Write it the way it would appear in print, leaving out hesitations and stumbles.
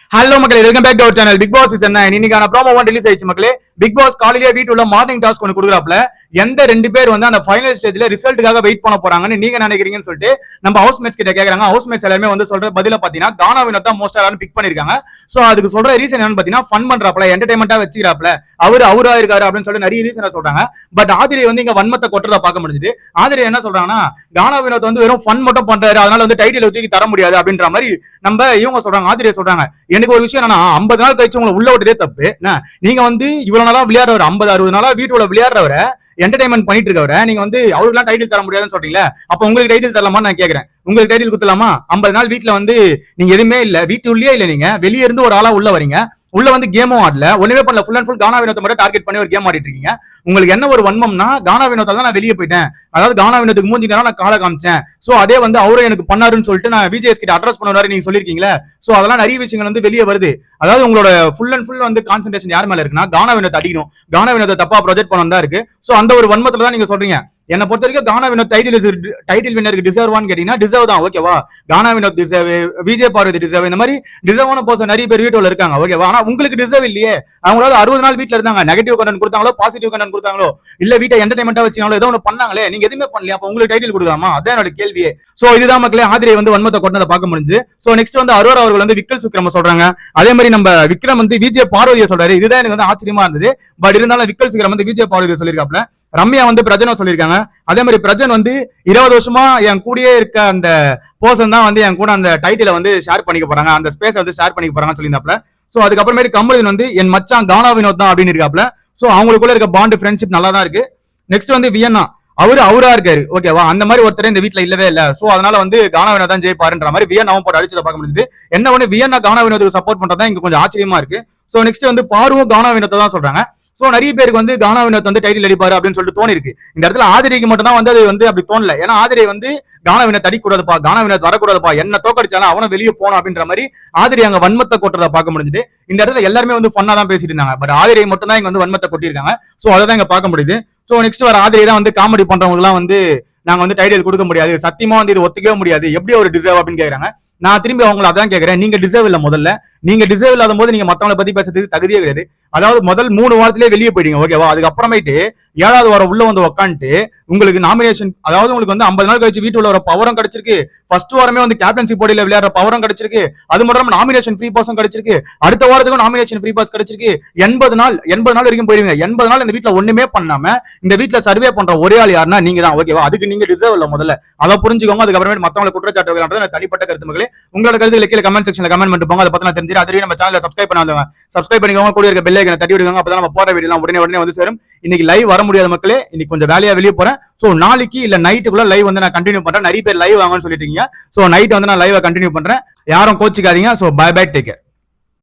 Hello மக்களே, welcome back to our channel. Bigg Boss season 9 இன்னைக்கான promo 1 release ஆயிடுச்சு மக்களே. பிக் பாஸ் காலையிலேயே வீட்டுல மார்னிங் டாஸ்க் ஒன்று கொடுக்குறாப்ல. எந்த 2 பேர் வந்து அந்த ஃபைனல் ஸ்டேஜ்ல ரிசல்ட்டுக்காக வெயிட் பண்ண போறாங்கன்னு நீங்க நினைக்கிறீங்கன்னு சொல்லிட்டு நம்ம ஹவுஸ் மேட்ஸ் கிட்ட கேக்குறாங்க. ஹவுஸ் மேட்ஸ் எல்லாமே வந்து சொல்ற பதில பாத்தீங்கன்னா கானா வினோத் தான் மோஸ்டா எல்லாரும் பிக் பண்ணிருக்காங்க. சோ அதுக்கு சொல்ற ரீசன் என்னன்னு பாத்தீங்கன்னா ஃபன் பண்றாப்ல, என்டர்டைன்மெண்டா வச்சுக்கிறாப்ல, அவரா இருக்காரு அப்படின்னு சொல்லி நிறைய ரீசன் சொல்றாங்க. பட் ஆதிரை வந்து இங்க வன்மத்தை கொட்டுறத பார்க்க முடிஞ்சது. ஆதிரை என்ன சொல்றாங்கன்னா கானா வினோத் வந்து வெறும் ஃபன் மட்டும் பண்றாரு, அதனால வந்து டைட்டில் தூக்கி தர முடியாது அப்படின்ற மாதிரி நம்ம இவங்க சொல்றாங்க. ஆதிரை சொல்றாங்க, எனக்கு ஒரு விஷயம் என்னன்னா 50 நாள் கழிச்சு உங்களை உள்ள விட்டதே தப்பு. நீங்க வந்து இவ்வளவு நாளா விளையாடுறவர் 50-60 நாளா வீட்டுல விளையாடுறவர என்டர்டைன்மெண்ட் பண்ணிட்டு இருக்கவர நீங்க வந்து அவருக்குலாம் டைட்டில் தர முடியாதுன்னு சொல்றீங்களா? அப்ப உங்களுக்கு டைட்டில் தரலாமா நான் கேக்குறேன். உங்களுக்கு டைட்டில் குத்தலாமா? 50 நாள் வீட்டுல வந்து நீங்க எதுவுமே இல்ல, வீட்டு உள்ளே இல்ல, நீங்க வெளியே இருந்து ஒரு ஆளா உள்ள வரீங்க, உள்ள வந்து கேமும் ஆடல, ஒண்ணுமே பண்ணல, ஃபுல் அண்ட் ஃபுல் கானா வினோத்தை மட்டும் டார்கெட் பண்ணி ஒரு கேம் ஆடிட்டு இருக்கீங்க. உங்களுக்கு என்ன ஒரு வன்மம்னா கானா வினோத்தால தான் நான் வெளியே போயிட்டேன், அதாவது கானா வினோத்துக்கு மூஞ்சி நான் காலை காமிச்சேன், சோ அதே வந்து அவரும் எனக்கு பண்ணாருன்னு சொல்லிட்டு நான் விஜேஎஸ் கிட்ட அட்ரஸ் பண்ணுவாரு நீங்க சொல்லிருக்கீங்களா? சோ அதெல்லாம் நிறைய விஷயங்கள் வந்து வெளியே வருது. அதாவது உங்களோட ஃபுல் அண்ட் ஃபுல் வந்து கான்சென்ட்ரேஷன் யார் மேல இருக்குன்னா கானா வினோத்தை அடிக்கணும், கானா வினோத்தை தப்பா ப்ரொஜெக்ட் பண்ணணும் தான் இருக்கு. சோ அந்த ஒரு வன்மத்துல தான் நீங்க சொல்றீங்க. என்ன பொறுத்த வரைக்கும் கானா வினோத் டைட்டில் வின்னருக்கு டிசர்வான்னு கேட்டீங்கன்னா டிசர்வ் தான், ஓகேவா? கானா வினோத் டிசர்வ், விஜய் பார்வதி டிசர்வ், இந்த மாதிரி டிசர்வான பர்சன் நிறைய பேர் வீட்டுல இருக்காங்க, ஓகேவா? ஆனா உங்களுக்கு டிசர்வ் இல்லையே. அவங்களால 60 நாள் வீட்டுல இருந்தாங்க, நெகட்டிவ் கண்டென்ட் கொடுத்தாங்களோ பாசிட்டிவ் கண்டென்ட் கொடுத்தாங்களோ இல்ல வீட்டை என்டர்டைன்மெண்டா வச்சாங்களோ ஏதோ ஒன்று பண்ணாங்களே, நீங்க எதுவுமே பண்ணல, அப்ப உங்களுக்கு டைட்டில் கொடுக்கலாமா? அதான் என்னோட கேள்வியே. சோ இதுதான் மக்களே ஆதிரை வந்து வன்மத்தை கொண்டதை பார்க்க முடிஞ்சது. சோ நெக்ஸ்ட் வந்து அரோரா அவர்கள் வந்து விக்கல் சுக்கிரம சொல்றாங்க. அதே மாதிரி நம்ம விக்ரம் வந்து விஜய் பார்வதியை சொல்றாரு. இதுதான் எனக்கு வந்து ஆச்சரியமா இருந்தது. பட் இருந்தாலும் விக்கல் சுக்கிரம் வந்து விஜய் பார்வதியை சொல்லியிருக்காப்ல. ரம்யா வந்து பிரஜனை சொல்லியிருக்காங்க. அதே மாதிரி பிரஜன் வந்து 20 வருஷமா என் கூடயே இருக்க அந்த பர்சன் தான் வந்து என் கூட அந்த டைட்டில வந்து ஷேர் பண்ணிக்க போறாங்க, அந்த ஸ்பேஸ் வந்து ஷேர் பண்ணிக்க போறாங்கன்னு சொல்லியிருந்தாப்ல. சோ அதுக்கப்புறமேட்டு கமருதீன் வந்து என் மச்சான் கானா வினோத் தான் அப்படின்னு இருக்காப்ல. சோ அவங்களுக்குள்ள இருக்க பாண்ட் ஃப்ரெண்ட்ஷிப் நல்லா தான் இருக்கு. நெக்ஸ்ட் வந்து வியன்னா அவரா இருக்காரு, ஓகேவா? அந்த மாதிரி ஒருத்தர் இந்த வீட்டுல இல்லவே இல்ல. சோ அதனால வந்து கானா வினோத் தான் ஜெயிப்பாருன்ற மாதிரி வியன்னாவும் போட்டு அடிச்சதை பார்க்க முடியுது. என்ன ஒண்ணு வியன்னா கானா வினோத்துக்கு சப்போர்ட் பண்றதா இங்க கொஞ்சம் ஆச்சரியமா இருக்கு. சோ நெக்ஸ்ட் வந்து பாருவும் கானா வினோத்தை தான் சொல்றாங்க. சோ நிறைய பேருக்கு வந்து கானா வினோத் வந்து டைட்டில் அடிப்பாரு அப்படின்னு சொல்லிட்டு தோணி இருக்கு. இந்த இடத்துல ஆதிரைக்கு மட்டும் தான் வந்து அது வந்து அப்படி தோணல. ஏன்னா ஆதிரை வந்து கானா வினோத் அடிக்கூடாதுப்பா, கானா வினோத் வரக்கூடாதுப்பா, என்ன தோக்கடிச்சாலும் அவனும் வெளியே போனோம் அப்படின்ற மாதிரி ஆதிரை அங்க வன்மத்தை கொட்டுறதை பார்க்க முடிஞ்சது. இந்த இடத்துல எல்லாருமே வந்து ஃபன்னா தான் பேசிட்டு இருந்தாங்க. பட் ஆதிரை மட்டும் தான் இங்க வந்து வன்மத்தை கொட்டியிருக்காங்க. சோ அதை தான் இங்க பார்க்க முடியுது. சோ நெக்ஸ்ட் வர ஆதிரை தான் வந்து காமெடி பண்றவங்க எல்லாம் வந்து நாங்க வந்து டைட்டில் கொடுக்க முடியாது, சத்தியமா வந்து இது ஒத்துக்கவே முடியாது, எப்படி ஒரு டிசர்வ் அப்படின்னு கேக்குறாங்க. நான் திரும்பி அவங்களை அதான் கேட்கிறேன், நீங்க டிசர்வ் இல்ல. முதல்ல நீங்க டிசர்வ் இல்லாத போது நீங்க மத்தவங்களை பத்தி பேசுறதுக்கு தகுதியே கிடையாது. அதாவது முதல் 3 வாரத்திலேயே வெளியே போயிட்டீங்க, ஓகேவா? அதுக்கப்புறமேட்டு 7வது வாரம் உள்ள வந்து உட்காந்துட்டு உங்களுக்கு நாமினேஷன், அதாவது உங்களுக்கு வந்து 50 நாள் கழிச்சு வீட்டுல ஒரு பவரும் கிடைச்சிருக்கு, ஃபர்ஸ்ட் வாரமே வந்து கேப்டன்சி போட்டியில விளையாடுற பவரும் கிடைச்சிருக்கு, அது மட்டும் நாமினேஷன் ஃப்ரீ பாஸும் கிடைச்சிருக்கு, அடுத்த வாரத்துக்கும் நாமினேஷன் ஃப்ரீ பாஸ் கிடைச்சிருக்கு. 80 நாள் வரைக்கும் போயிருவீங்க. 80 நாள் இந்த வீட்டுல ஒண்ணுமே பண்ணாம இந்த வீட்டுல சர்வே பண்ற ஒரே ஆள் யாருன்னா நீங்க தான், ஓகேவா? அதுக்கு நீங்க டிசர்வ் இல்ல. முதல்ல அதை புரிஞ்சுக்கோங்க. அதுக்கப்புறமேட்டு மத்தவங்களை குற்றச்சாட்டு வைக்கிறது தனிப்பட்ட கருத்து மக்களே. உங்களோட கருத்துக்களை கீழே கமெண்ட் செக்ஷன்ல கமெண்ட் பண்ணிட்டு போங்க. அதை பத்தி நான் தெரிஞ்சு அதுவே நம்ம சேனலை சப்ஸ்கிரைப் பண்ணாதவங்க சப்ஸ்கிரைப் பண்ணிக்கோங்க, கூட இருக்க பெல் ஐகானை தட்டி விடுங்க. அப்பதான் நம்ம போற வீடியோ உடனே வந்து சேரும். இன்னைக்கு லைவ் வர முடியாத மக்களே, இன்னைக்கு கொஞ்சம் வேலையா வெளியே போறேன். சோ நாளைக்கு இல்ல நைட்டுக்குள்ள லைவ் வந்து நான் கண்டினியூ பண்றேன். நிறைய பேர் லைவ் வாங்கன்னு சொல்லிட்டீங்க. சோ நைட் வந்து நான் லைவ் கண்டினியூ பண்றேன். யாரும் கோச்சிக்காதீங்க. So bye bye, take care.